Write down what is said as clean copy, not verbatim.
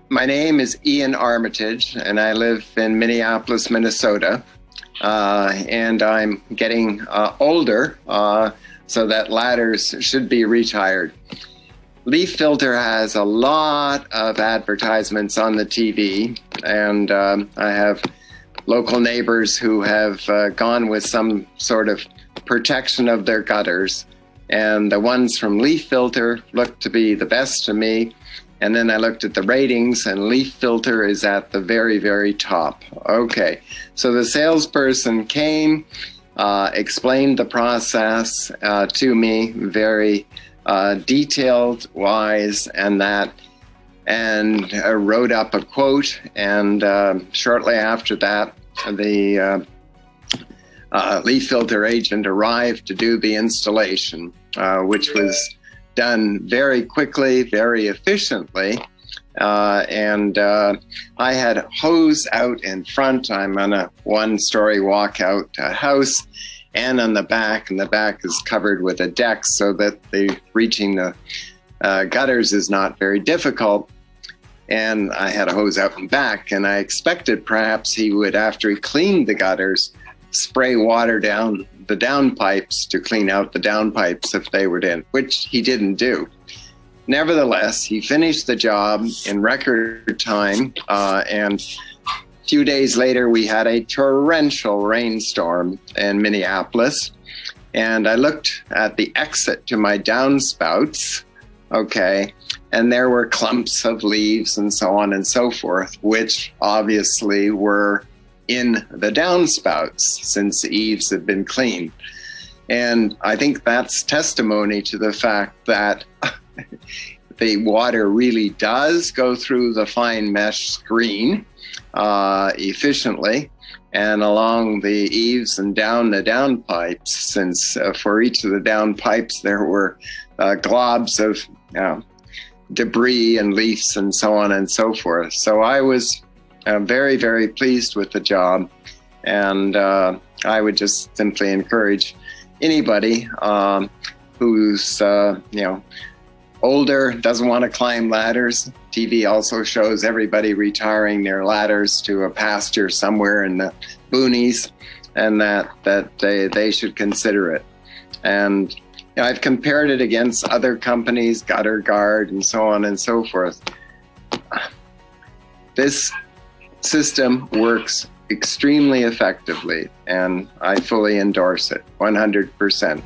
My name is Ian Armitage, and I live in Minneapolis, Minnesota. And I'm getting older, so that ladders should be retired. LeafFilter has a lot of advertisements on the TV, and I have local neighbors who have gone with some sort of protection of their gutters, and the ones from LeafFilter look to be the best to me. And then I looked at the ratings, and LeafFilter is at the very, very top. Okay, so the salesperson came, explained the process to me, very detailed, wise, and wrote up a quote. And shortly after that, the LeafFilter agent arrived to do the installation, which was done very quickly, very efficiently. I had a hose out in front. I'm on a one-story walkout house, and on the back, and the back is covered with a deck so that reaching the gutters is not very difficult. And I had a hose out in back, and I expected perhaps he would, after he cleaned the gutters, spray water down the downpipes to clean out the downpipes if they were in, which he didn't do. Nevertheless, he finished the job in record time, and a few days later we had a torrential rainstorm in Minneapolis, and I looked at the exit to my downspouts, okay, and there were clumps of leaves and so on and so forth, which obviously were in the downspouts since the eaves had been cleaned. And I think that's testimony to the fact that the water really does go through the fine mesh screen efficiently and along the eaves and down the downpipes, since for each of the downpipes there were globs of debris and leaves and so on and so forth. So I was very, very pleased with the job, and I would just simply encourage anybody who's older, doesn't want to climb ladders. TV also shows everybody retiring their ladders to a pasture somewhere in the boonies, and that they should consider it. And I've compared it against other companies, Gutter Guard, and so on and so forth. This system works extremely effectively, and I fully endorse it 100%.